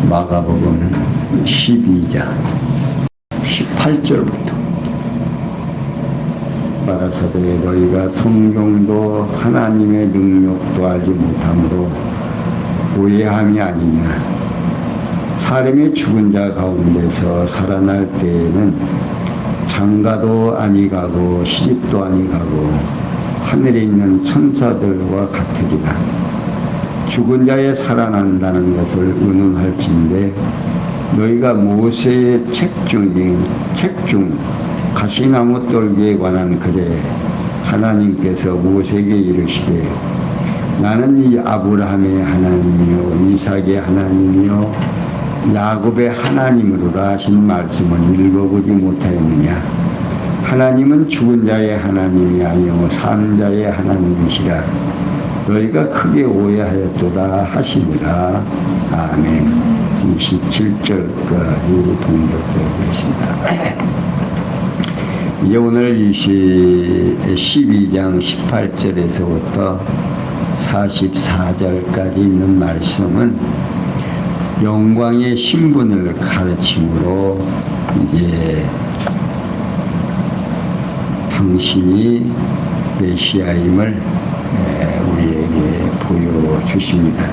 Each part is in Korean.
마가복음 12장 18절부터 가라사대 너희가 성경도 하나님의 능력도 알지 못함으로 오해함이 아니냐. 사람의 죽은 자 가운데서 살아날 때에는 장가도 아니 가고 시집도 아니 가고 하늘에 있는 천사들과 같으리라. 죽은 자에 살아난다는 것을 의논할진대 너희가 모세의 책 중 가시나무 떨기에 관한 글에 하나님께서 모세에게 이르시되 나는 이 아브라함의 하나님이요 이삭의 하나님이요 야곱의 하나님으로라 하신 말씀을 읽어보지 못하였느냐. 하나님은 죽은 자의 하나님이 아니요 산 자의 하나님이시라. 너희가 크게 오해하였도다 하시니라. 아멘. 27절까지 동력되어 있습니다. 이제 오늘 12장 18절에서부터 44절까지 있는 말씀은 영광의 신분을 가르침으로 이제 당신이 메시아임을 우리에게 보여주십니다.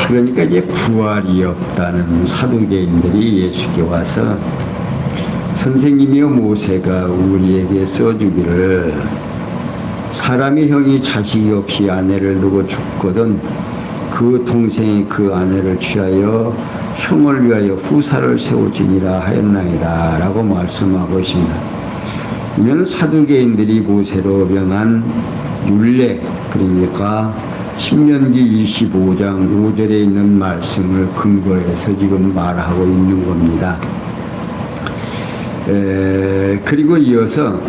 그러니까 이제 부활이 없다는 사두개인들이 예수께 와서 선생님이여 모세가 우리에게 써주기를 사람의 형이 자식이 없이 아내를 두고 죽거든 그 동생이 그 아내를 취하여 형을 위하여 후사를 세울지니라 하였나이다 라고 말씀하고 있습니다. 이는 사두개인들이 모세로 명한 율례, 그러니까 신명기 25장 5절에 있는 말씀을 근거해서 지금 말하고 있는 겁니다. 그리고 이어서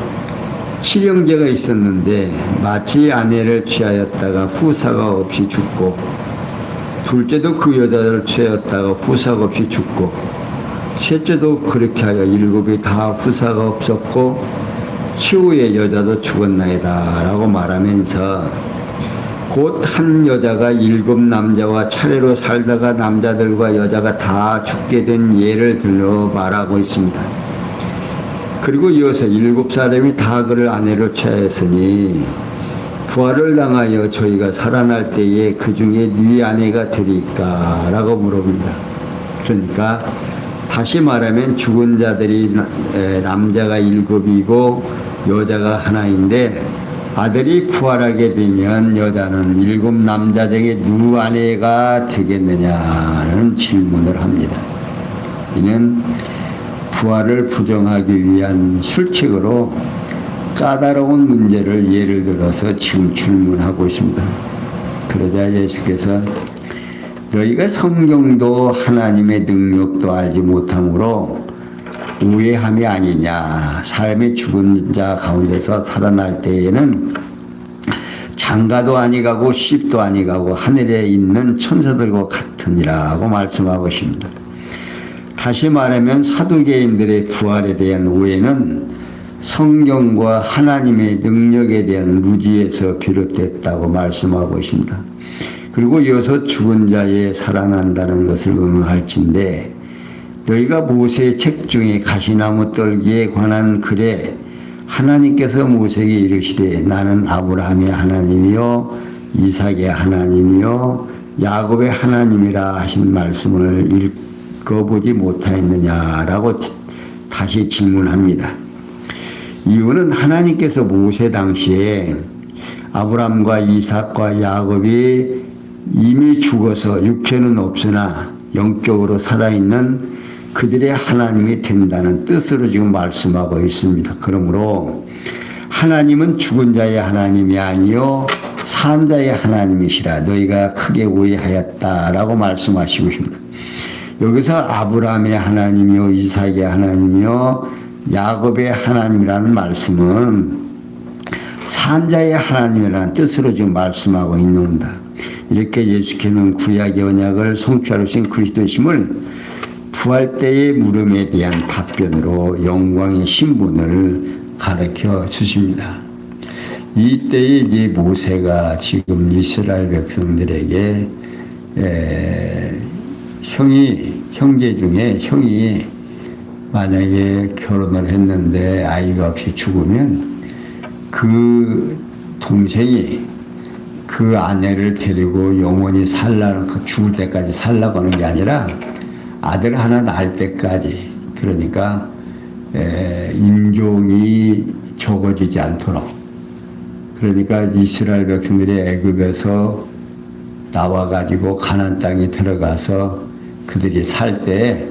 칠형제가 있었는데 마치 아내를 취하였다가 후사가 없이 죽고 둘째도 그 여자를 취하였다가 후사가 없이 죽고 셋째도 그렇게 하여 일곱이 다 후사가 없었고 최후의 여자도 죽었나이다 라고 말하면서 곧 한 여자가 일곱 남자와 차례로 살다가 남자들과 여자가 다 죽게 된 예를 들어 말하고 있습니다. 그리고 이어서 일곱 사람이 다 그를 아내로 취하였으니 부활을 당하여 저희가 살아날 때에 그 중에 네 아내가 되리까 라고 물어봅니다. 그러니까 다시 말하면 죽은 자들이 남자가 일곱이고 여자가 하나인데 아들이 부활하게 되면 여자는 일곱 남자 중에 누구 아내가 되겠느냐는 질문을 합니다. 이는 부활을 부정하기 위한 술책으로 까다로운 문제를 예를 들어서 지금 질문하고 있습니다. 그러자 예수께서 너희가 성경도 하나님의 능력도 알지 못함으로 오해함이 아니냐. 사람이 죽은 자 가운데서 살아날 때에는 장가도 아니 가고 시집도 아니 가고 하늘에 있는 천사들과 같으니라고 말씀하고 있습니다. 다시 말하면 사두개인들의 부활에 대한 오해는 성경과 하나님의 능력에 대한 무지에서 비롯됐다고 말씀하고 있습니다. 그리고 이어서 죽은 자에 살아난다는 것을 의논할진대 너희가 모세의 책 중에 가시나무 떨기에 관한 글에 하나님께서 모세에게 이르시되 나는 아브라함의 하나님이요 이삭의 하나님이요 야곱의 하나님이라 하신 말씀을 읽어보지 못하였느냐라고 다시 질문합니다. 이유는 하나님께서 모세 당시에 아브라함과 이삭과 야곱이 이미 죽어서 육체는 없으나 영적으로 살아있는 그들의 하나님이 된다는 뜻으로 지금 말씀하고 있습니다. 그러므로 하나님은 죽은 자의 하나님이 아니요 산 자의 하나님이시라. 너희가 크게 오해하였다라고 말씀하시고 있습니다. 여기서 아브라함의 하나님이요 이삭의 하나님이요 야곱의 하나님이라는 말씀은 산 자의 하나님이라는 뜻으로 지금 말씀하고 있는 겁니다. 이렇게 예수께서는 구약의 언약을 성취하신 그리스도심을 부활 때의 물음에 대한 답변으로 영광의 신분을 가르쳐 주십니다. 이때에 이제 모세가 지금 이스라엘 백성들에게 형제 중에 형이 만약에 결혼을 했는데 아이가 없이 죽으면 그 동생이 그 아내를 데리고 영원히 죽을 때까지 살라고 하는 게 아니라 아들 하나 낳을 때까지, 그러니까 인종이 적어지지 않도록, 그러니까 이스라엘 백성들이 애굽에서 나와가지고 가나안 땅에 들어가서 그들이 살 때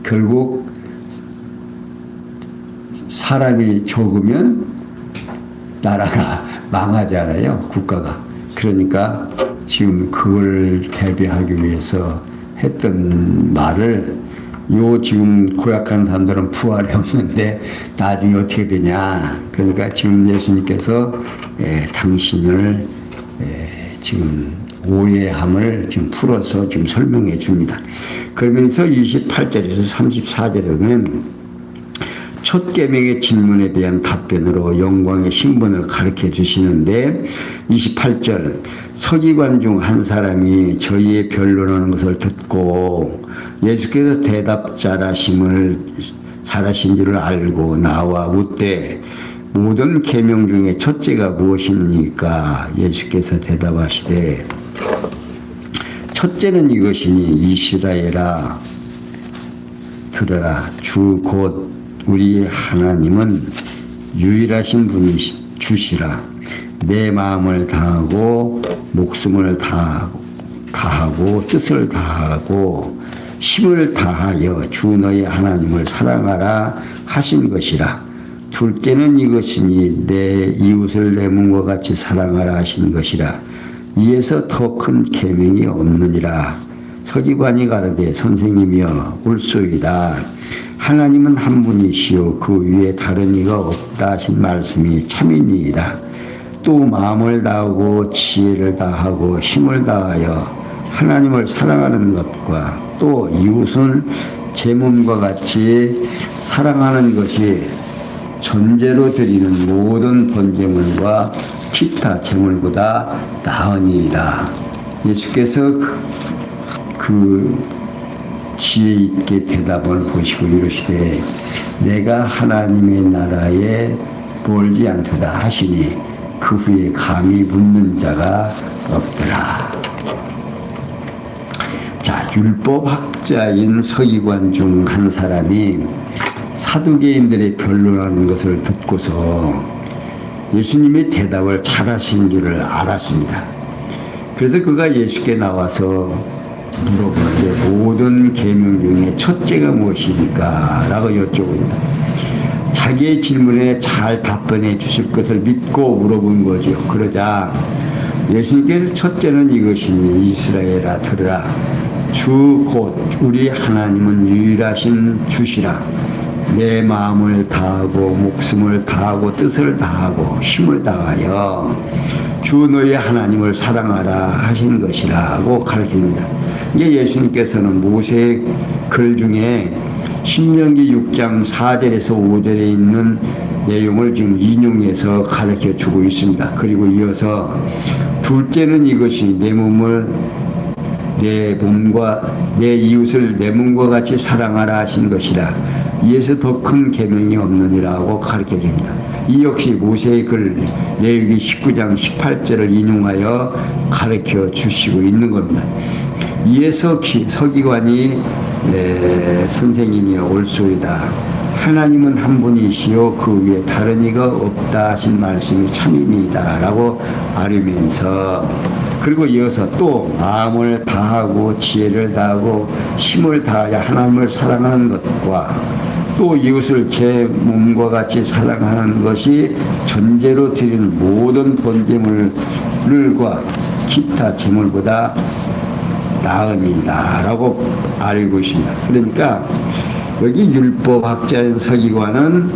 결국 사람이 적으면 나라가 망하잖아요, 국가가. 그러니까 지금 그걸 대비하기 위해서 했던 말을 지금 고약한 사람들은 부활이 없는데 나중에 어떻게 되냐. 그러니까 지금 예수님께서 당신을 지금 오해함을 지금 풀어서 지금 설명해 줍니다. 그러면서 28절에서 34절에 보면 첫 계명의 질문에 대한 답변으로 영광의 신분을 가르쳐 주시는데 28절 서기관 중 한 사람이 저희의 변론하는 것을 듣고 예수께서 대답 잘하신 줄을 알고 나와 묻되 모든 계명 중에 첫째가 무엇입니까? 예수께서 대답하시되 첫째는 이것이니 이스라엘아 들으라 주 곧 우리 하나님은 유일하신 분이 주시라. 내 마음을 다하고 목숨을 다하고 뜻을 다하고 힘을 다하여 주 너희 하나님을 사랑하라 하신 것이라. 둘째는 이것이니 내 이웃을 내 몸과 같이 사랑하라 하신 것이라. 이에서 더 큰 계명이 없느니라. 서기관이 가로되 선생님이여 옳소이다. 하나님은 한 분이시요 그 위에 다른 이가 없다 하신 말씀이 참이니이다. 또 마음을 다하고 지혜를 다하고 힘을 다하여 하나님을 사랑하는 것과 또 이웃을 제 몸과 같이 사랑하는 것이 전제로 드리는 모든 번제물과 기타 제물보다 나으니이다. 예수께서 그 지혜 있게 대답을 보시고 이르시되 내가 하나님의 나라에 멀지 않도다 하시니 그 후에 감히 묻는 자가 없더라. 자, 율법학자인 서기관 중 한 사람이 사두개인들의 변론하는 것을 듣고서 예수님의 대답을 잘하신 줄을 알았습니다. 그래서 그가 예수께 나와서 물어보는데 모든 계명 중에 첫째가 무엇입니까? 라고 여쭤봅니다. 자기의 질문에 잘 답변해 주실 것을 믿고 물어본 거죠. 그러자 예수님께서 첫째는 이것이니 이스라엘아 들으라. 주 곧 우리 하나님은 유일하신 주시라. 내 마음을 다하고 목숨을 다하고 뜻을 다하고 힘을 다하여 주 너희 하나님을 사랑하라 하신 것이라고 가르칩니다. 이게 예수님께서는 모세의 글 중에 신명기 6장 4절에서 5절에 있는 내용을 지금 인용해서 가르쳐 주고 있습니다. 그리고 이어서 둘째는 이것이 내 몸과 내 이웃을 내 몸과 같이 사랑하라 하신 것이라. 이에서 더 큰 계명이 없느니라고 가르쳐 줍니다. 이 역시 모세의 글 레위기 19장 18절을 인용하여 가르쳐 주시고 있는 겁니다. 이에서 서기관이 선생님이 옳소이다. 하나님은 한 분이시요 그 위에 다른 이가 없다 하신 말씀이 참이니이다 라고 아뢰면서, 그리고 이어서 또 마음을 다하고 지혜를 다하고 힘을 다하여 하나님을 사랑하는 것과 또 이웃을 제 몸과 같이 사랑하는 것이 전제로 드리는 모든 번제물과 기타 제물보다 나으니이다 라고 알고 있습니다. 그러니까 여기 율법학자인 서기관은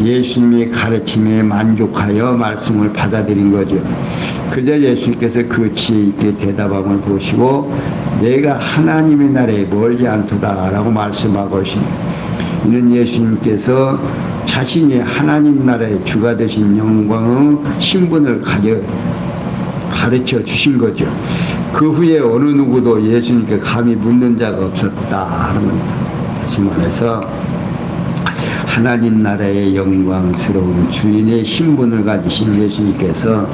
예수님의 가르침에 만족하여 말씀을 받아들인 거죠. 그러자 예수님께서 그 지혜 있게 대답함을 보시고 내가 하나님의 나라에 멀지 않도다 라고 말씀하고 있습니다. 이는 예수님께서 자신이 하나님 나라의 주가 되신 영광의 신분을 가르쳐 주신 거죠. 그 후에 어느 누구도 예수님께 감히 묻는 자가 없었다 하는 겁니다. 다시 말해서 하나님 나라의 영광스러운 주인의 신분을 가지신 예수님께서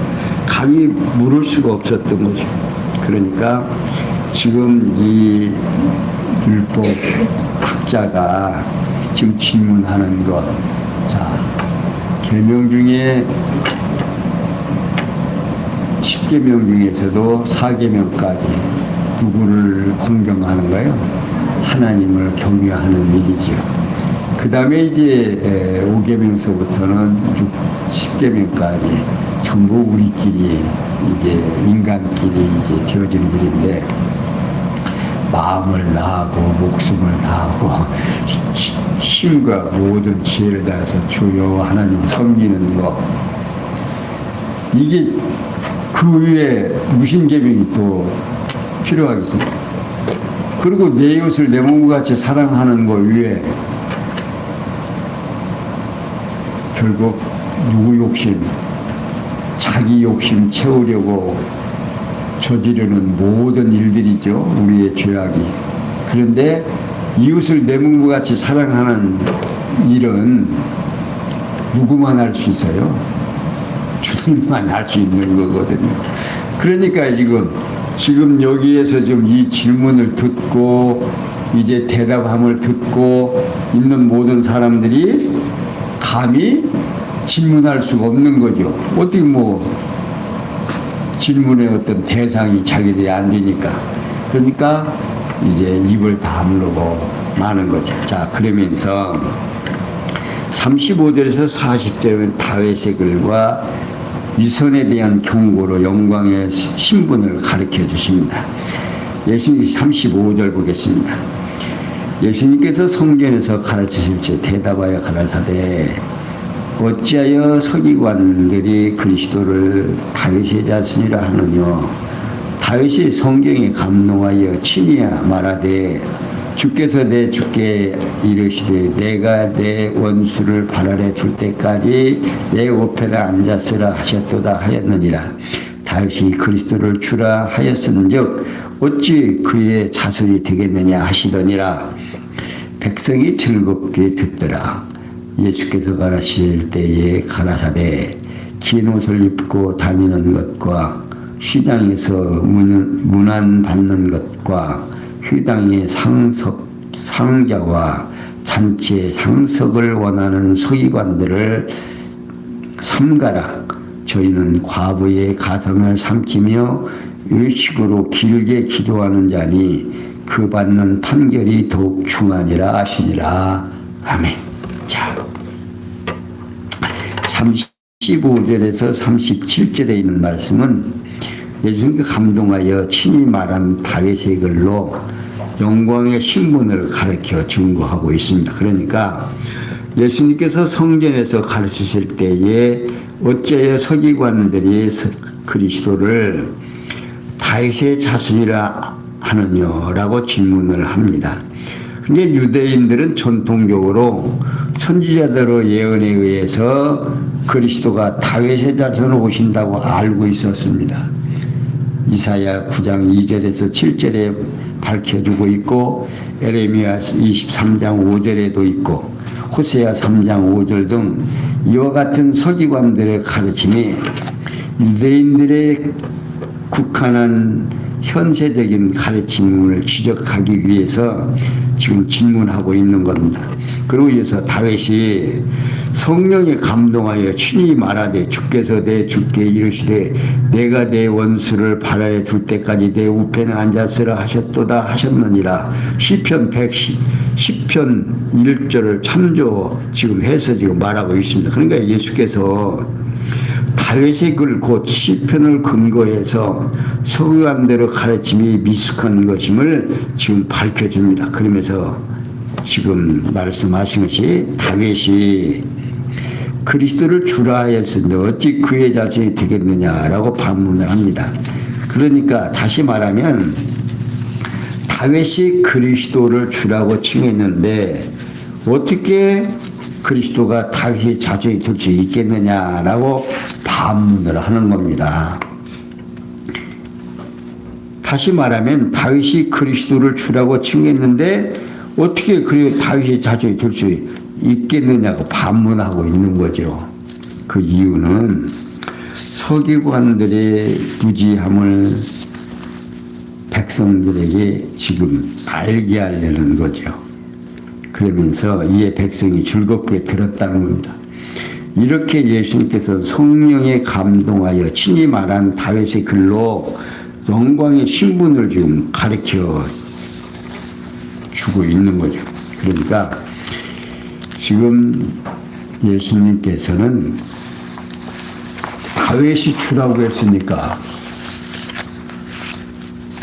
감히 물을 수가 없었던 거죠. 그러니까 지금 이 율법 학자가 지금 질문하는 것, 자, 계명 중에 10계명 중에서도 4계명까지 누구를 공경하는 거예요? 하나님을 경외하는 일이죠. 그 다음에 이제 5계명서부터는 10계명까지 전부 우리끼리 이제 인간끼리 이제 되어지는 일인데, 마음을 다하고 목숨을 다하고 힘과 모든 지혜를 다해서 주여 하나님 섬기는 것, 이게 그 위에 무슨 계명이 또 필요하겠습니까? 그리고 내 이웃을 내 몸과 같이 사랑하는 것 위에 결국 누구 욕심, 자기 욕심 채우려고 저지르는 모든 일들이죠. 우리의 죄악이. 그런데 이웃을 내 몸과 같이 사랑하는 일은 누구만 할 수 있어요? 주님만 할 수 있는 거거든요. 그러니까 지금 여기에서 좀 이 질문을 듣고 이제 대답함을 듣고 있는 모든 사람들이 감히 질문할 수가 없는 거죠. 어떻게 질문의 어떤 대상이 자기들이 안 되니까. 그러니까 이제 입을 다물고 마는 거죠. 자, 그러면서 35절에서 40절은 다윗의 글과 위선에 대한 경고로 영광의 신분을 가르쳐 주십니다. 예수님 35절 보겠습니다. 예수님께서 성전에서 가르치실 때 대답하여 가라사대 어찌하여 서기관들이 그리스도를 다윗의 자손이라 하느뇨. 다윗이 성경에 감동하여 친히 말하되 주께서 내 주께 이르시되 내가 내 원수를 발 아래 둘 때까지 내 우편에 앉았으라 하셨도다 하였느니라. 다윗이 그리스도를 주라 하였은즉 어찌 그의 자손이 되겠느냐 하시더니라. 백성이 즐겁게 듣더라. 예수께서 가라실 때에 가라사대 긴 옷을 입고 다니는 것과 시장에서 문안 받는 것과 회당의 상자와 잔치의 상석을 원하는 서기관들을 삼가라. 저희는 과부의 가성을 삼키며 의식으로 길게 기도하는 자니 그 받는 판결이 더욱 중하니라 하시니라. 아멘. 자, 35절에서 37절에 있는 말씀은 예수님께 감동하여 친히 말한 다윗의 글로 영광의 신분을 가르쳐 증거하고 있습니다. 그러니까 예수님께서 성전에서 가르치실 때에 어째여 서기관들이 그리스도를 다윗의 자손이라 하느냐라고 질문을 합니다. 근데 유대인들은 전통적으로 선지자들의 예언에 의해서 그리스도가 다윗의 자손으로 오신다고 알고 있었습니다. 이사야 9장 2절에서 7절에 밝혀주고 있고 에레미야 23장 5절에도 있고 호세아 3장 5절 등 이와 같은 서기관들의 가르침이 유대인들의 국한한 현세적인 가르침을 지적하기 위해서 지금 질문하고 있는 겁니다. 그러고 이어서 다윗이 성령에 감동하여 친히 말하되 주께서 내 주께 이르시되 내가 내 원수를 발 아래 둘 때까지 내 우편에 앉았으라 하셨도다 하셨느니라. 시편 10편 1절을 참조 지금 해서 지금 말하고 있습니다. 그러니까 예수께서 다윗의 글 곧 시편을 근거해서 서기관대로 가르침이 미숙한 것임을 지금 밝혀줍니다. 그러면서 지금 말씀하신 것이 다윗이 그리스도를 주라 하였으니 어찌 그의 자손이 되겠느냐라고 반문을 합니다. 그러니까 다시 말하면 다윗이 그리스도를 주라고 칭했는데 어떻게 그리스도가 다윗의 자손이 될 수 있겠느냐라고 반문을 하는 겁니다. 다시 말하면 다윗이 그리스도를 주라고 칭했는데 어떻게 그 다윗의 자식이 될 수 있겠느냐고 반문하고 있는 거죠. 그 이유는 서기관들의 무지함을 백성들에게 지금 알게 하려는 거죠. 그러면서 이에 백성이 즐겁게 들었다는 겁니다. 이렇게 예수님께서 성령에 감동하여 친히 말한 다윗의 글로 영광의 신분을 지금 가르쳐 주고 있는 거죠. 그러니까 지금 예수님께서는 다윗이 주라고 했으니까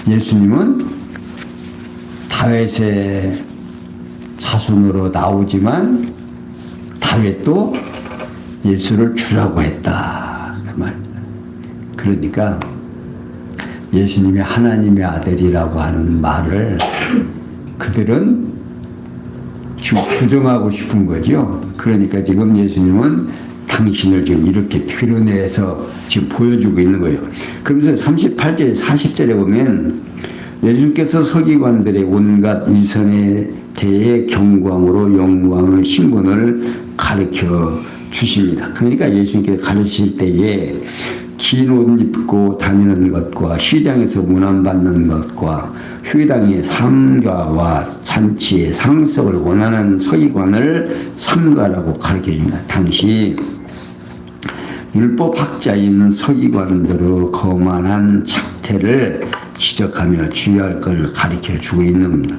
예수님은 다윗의 자손으로 나오지만 다윗도 예수를 주라고 했다. 그 말. 그러니까 예수님이 하나님의 아들이라고 하는 말을 그들은 지금 부정하고 싶은 거죠. 그러니까 지금 예수님은 당신을 지금 이렇게 드러내서 지금 보여주고 있는 거예요. 그러면서 38절, 40절에 보면 예수님께서 서기관들의 온갖 위선에 대해 경광으로 영광의 신분을 가르쳐 주십니다. 그러니까 예수님께서 가르치실 때에 긴 옷 입고 다니는 것과 시장에서 문안받는 것과 회당의 상가와 잔치의 상석을 원하는 서기관을 삼가라고 가르쳐줍니다. 당시 율법학자인 서기관들의 거만한 착태를 지적하며 주의할 것을 가르쳐주고 있는 겁니다.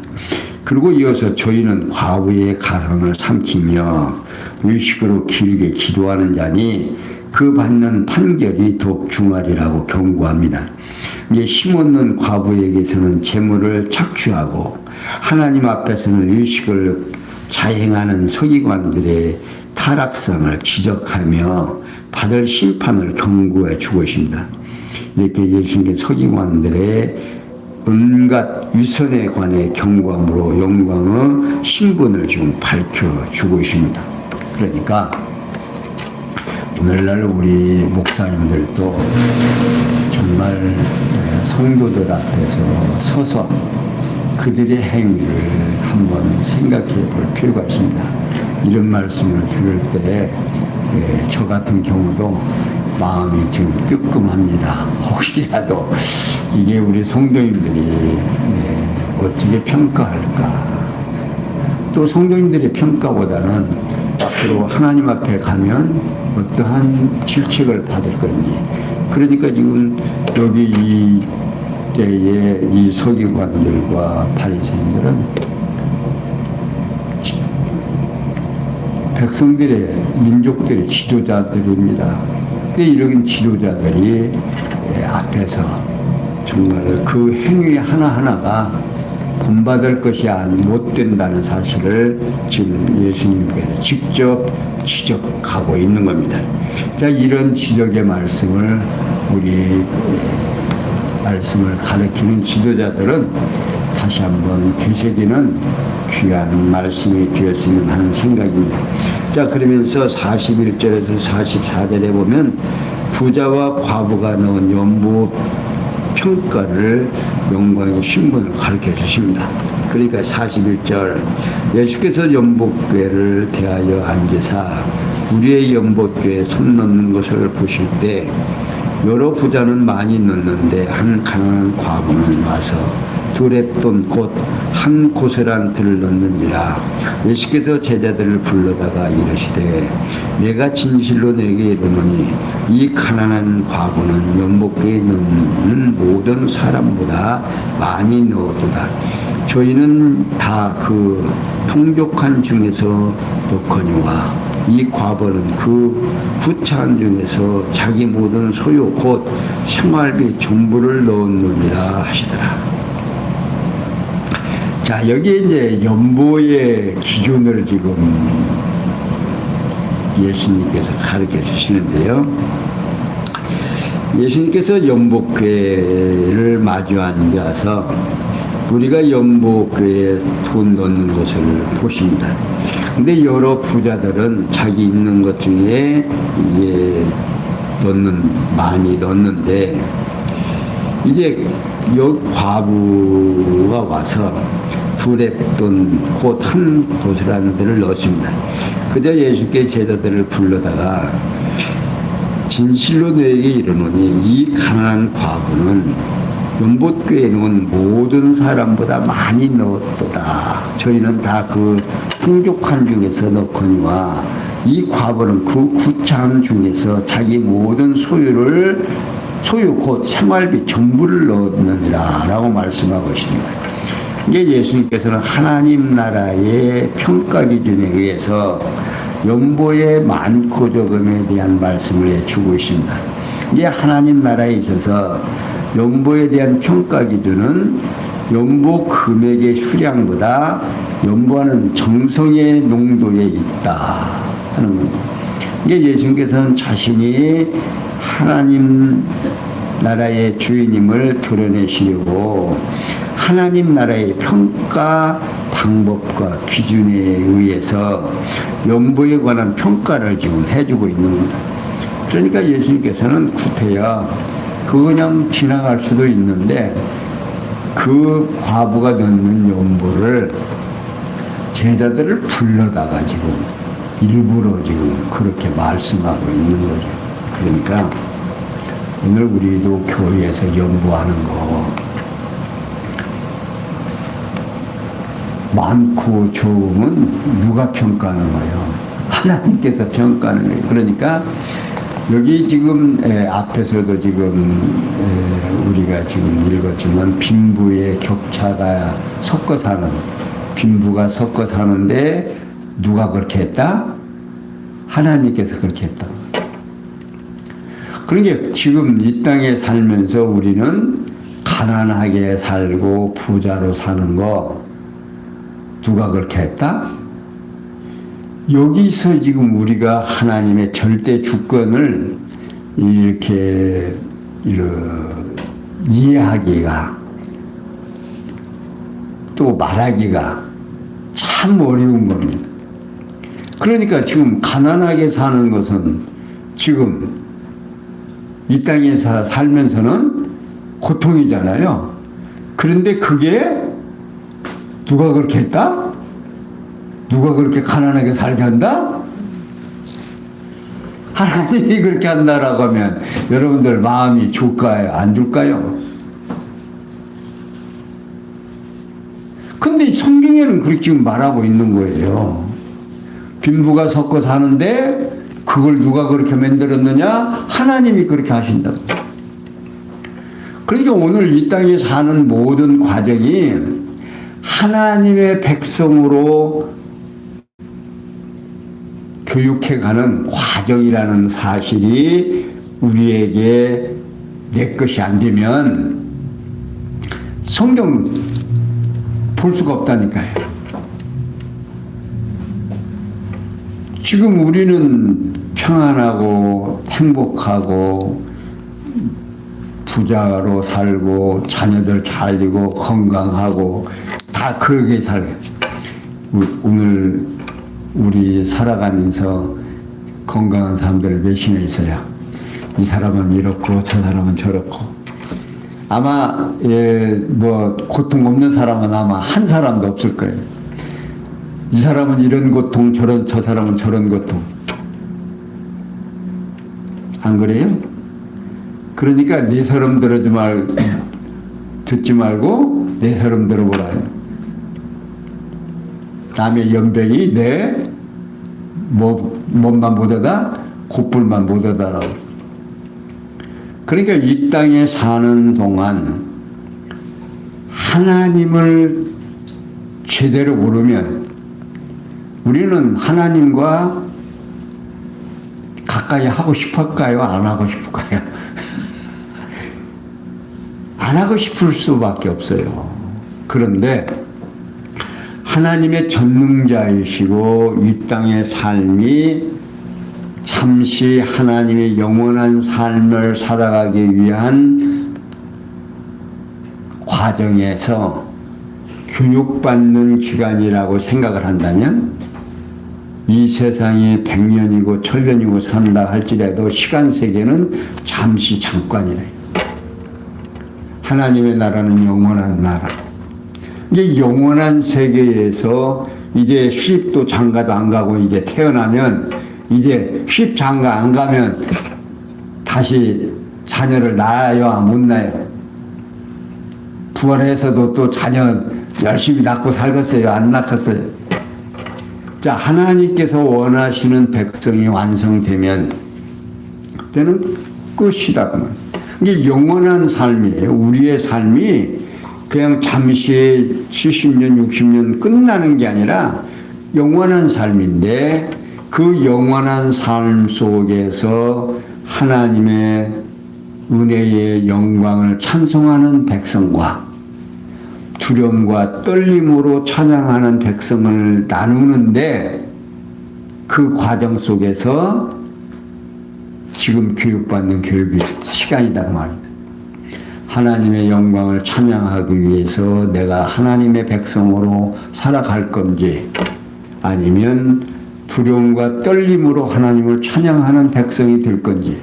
그리고 이어서 저희는 과부의 가상을 삼키며 의식으로 길게 기도하는 자니 그 받는 판결이 더욱 중하리라고 경고합니다. 이제 힘없는 과부에게서는 재물을 착취하고 하나님 앞에서는 의식을 자행하는 서기관들의 타락성을 지적하며 받을 심판을 경고해 주고 있습니다. 이렇게 예수님께 서기관들의 온갖 위선에 관해 경고함으로 영광의 신분을 지금 밝혀주고 있습니다. 그러니까 오늘날 우리 목사님들도 정말 성도들 앞에서 서서 그들의 행위를 한번 생각해 볼 필요가 있습니다. 이런 말씀을 들을 때 저 같은 경우도 마음이 지금 뜨끔합니다. 혹시라도 이게 우리 성도님들이 어떻게 평가할까? 또 성도님들의 평가보다는 앞으로 하나님 앞에 가면 어떠한 질책을 받을 건지. 그러니까 지금 여기 이 때에 이 서기관들과 바리새인들은 백성들의 민족들의 지도자들입니다. 근데 이런 지도자들이 앞에서 정말 그 행위 하나하나가 본받을 것이 못 된다는 사실을 지금 예수님께서 직접 지적하고 있는 겁니다. 자, 이런 지적의 말씀을 우리 말씀을 가르치는 지도자들은 다시 한번 되새기는 귀한 말씀이 되었으면 하는 생각입니다. 자, 그러면서 41절에서 44절에 보면 부자와 과부가 넣은 연보 평가를 영광의 신분을 가르쳐 주십니다. 그러니까 41절 예수께서 연복궤를 대하여 앉으사 우리의 연복궤에 손 넣는 것을 보실 때 여러 부자는 많이 넣는데 한 가난한 과부는 와서 두 렙돈 곧 한 고세란 들을 넣느니라. 예수께서 제자들을 불러다가 이르시되 내가 진실로 내게 이르노니 이 가난한 과부는 연복궤에 넣는 모든 사람보다 많이 넣었도다. 저희는 다 그 풍족한 중에서 넣거니와 이 과부는 그 구차한 중에서 자기 모든 소유 곧 생활비 전부를 넣었느니라 하시더라. 자, 여기 이제 연보의 기준을 지금 예수님께서 가르쳐 주시는데요. 예수님께서 연복궤를 마주 앉아서 우리가 연복궤에 돈 넣는 것을 보십니다. 근데 여러 부자들은 자기 있는 것 중에 많이 넣는데 이제 여 과부가 와서 두 랩돈 곧 한 곳이라는 데를 넣었습니다. 그저 예수께 제자들을 불러다가 진실로 너에게 이르노니 이 가난한 과부는 연못교에 놓은 모든 사람보다 많이 넣었도다. 저희는 다 그 풍족한 중에서 넣거니와 이 과부는 그 구창 중에서 자기 모든 소유 곧 생활비 전부를 넣었느니라 라고 말씀하고 있습니다. 이게 예수님께서는 하나님 나라의 평가 기준에 의해서 연보의 많고 적음에 대한 말씀을 해주고 있습니다. 이게 하나님 나라에 있어서 연보에 대한 평가 기준은 연보 금액의 수량보다 연보하는 정성의 농도에 있다 하는 겁니다. 이게 예수님께서는 자신이 하나님 나라의 주인임을 드러내시려고 하나님 나라의 평가 방법과 기준에 의해서 연보에 관한 평가를 지금 해주고 있는 겁니다. 그러니까 예수님께서는 구태여 그거 그냥 지나갈 수도 있는데 그 과부가 넣는 연보를 제자들을 불러다가 지금 일부러 지금 그렇게 말씀하고 있는 거죠. 그러니까 오늘 우리도 교회에서 연보하는 거 많고 적음은 누가 평가하는 거예요? 하나님께서 평가하는 거예요. 그러니까 여기 지금 앞에서도 지금 우리가 지금 읽었지만 빈부의 격차가 섞어 사는, 빈부가 섞어 사는데 누가 그렇게 했다? 하나님께서 그렇게 했다. 그러니까 지금 이 땅에 살면서 우리는 가난하게 살고 부자로 사는 거 누가 그렇게 했다? 여기서 지금 우리가 하나님의 절대 주권을 이렇게 이해하기가 또 말하기가 참 어려운 겁니다. 그러니까 지금 가난하게 사는 것은 지금 이 땅에 살면서는 고통이잖아요. 그런데 그게 누가 그렇게 했다? 누가 그렇게 가난하게 살게 한다? 하나님이 그렇게 한다라고 하면 여러분들 마음이 좋을까요? 안 좋을까요? 근데 성경에는 그렇게 지금 말하고 있는 거예요. 빈부가 섞어 사는데 그걸 누가 그렇게 만들었느냐? 하나님이 그렇게 하신다. 그러니까 오늘 이 땅에 사는 모든 과정이 하나님의 백성으로 교육해가는 과정이라는 사실이 우리에게 내 것이 안 되면 성경 볼 수가 없다니까요. 지금 우리는 평안하고 행복하고 부자로 살고 자녀들 잘리고 건강하고 다 그러게 살아요. 오늘 우리 살아가면서 건강한 사람들 몇이나 있어요. 이 사람은 이렇고 저 사람은 저렇고 아마 뭐 고통 없는 사람은 아마 한 사람도 없을 거예요. 이 사람은 이런 고통 저 사람은 저런 고통 안 그래요? 그러니까 네 사람 듣지 말고 내 사람 들어보라. 남의 연병이 내 몸만 못하다 곱불만 못하다라고. 그러니까 이 땅에 사는 동안 하나님을 제대로 모르면 우리는 하나님과 가까이 하고 싶을까요? 안 하고 싶을까요? 안 하고 싶을 수밖에 없어요. 그런데 하나님의 전능자이시고 이 땅의 삶이 잠시 하나님의 영원한 삶을 살아가기 위한 과정에서 교육받는 기간이라고 생각을 한다면 이 세상이 100년이고 1000년이고 산다 할지라도 시간 세계는 잠시 잠깐이다. 하나님의 나라는 영원한 나라. 이게 영원한 세계에서 이제 시집도 장가도 안 가고 이제 태어나면 이제 시집 장가 안 가면 다시 자녀를 낳아요, 못 낳아요? 부활해서도 또 자녀 열심히 낳고 살겠어요, 안 낳겠어요? 자, 하나님께서 원하시는 백성이 완성되면 그때는 끝이다. 이게 영원한 삶이에요. 우리의 삶이 그냥 잠시 70년, 60년 끝나는 게 아니라 영원한 삶인데 그 영원한 삶 속에서 하나님의 은혜의 영광을 찬송하는 백성과 두려움과 떨림으로 찬양하는 백성을 나누는데 그 과정 속에서 지금 교육받는 교육이 시간이다 말입니다. 하나님의 영광을 찬양하기 위해서 내가 하나님의 백성으로 살아갈 건지 아니면 두려움과 떨림으로 하나님을 찬양하는 백성이 될 건지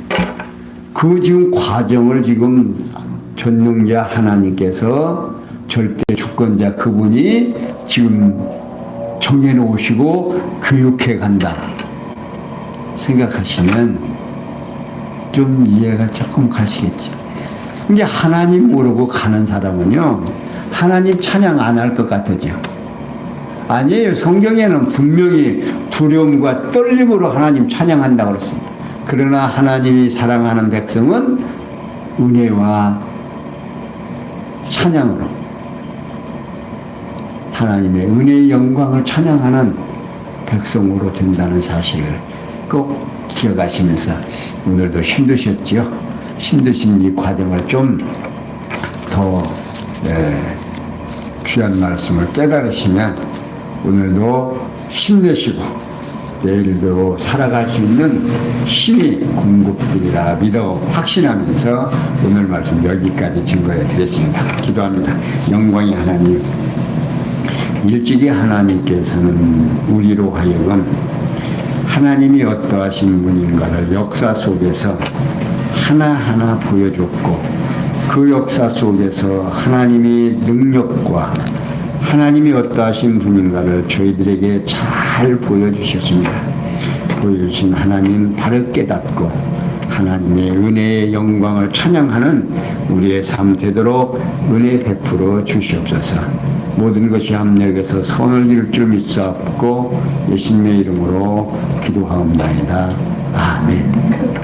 그 지금 과정을 지금 전능자 하나님께서 절대 주권자 그분이 지금 정해놓으시고 교육해 간다 생각하시면 좀 이해가 조금 가시겠죠. 이제 하나님 모르고 가는 사람은요 하나님 찬양 안 할 것 같아죠. 아니에요. 성경에는 분명히 두려움과 떨림으로 하나님 찬양한다고 그랬습니다. 그러나 하나님이 사랑하는 백성은 은혜와 찬양으로 하나님의 은혜의 영광을 찬양하는 백성으로 된다는 사실을 꼭 기억하시면서 오늘도 힘드셨죠? 힘드신 이 과정을 좀 더 귀한 말씀을 깨달으시면 오늘도 힘내시고 내일도 살아갈 수 있는 힘이 공급되리라 믿어 확신하면서 오늘 말씀 여기까지 증거해 드렸습니다. 기도합니다. 영광의 하나님, 일찍이 하나님께서는 우리로 하여금 하나님이 어떠하신 분인가를 역사 속에서 하나하나 보여줬고 그 역사 속에서 하나님의 능력과 하나님이 어떠하신 분인가를 저희들에게 잘 보여주셨습니다. 보여주신 하나님 바로 깨닫고 하나님의 은혜의 영광을 찬양하는 우리의 삶 되도록 은혜 베풀어 주시옵소서. 모든 것이 합력해서 선을 이룰 줄 믿사옵고 예수님의 이름으로 기도하옵나이다. 아멘.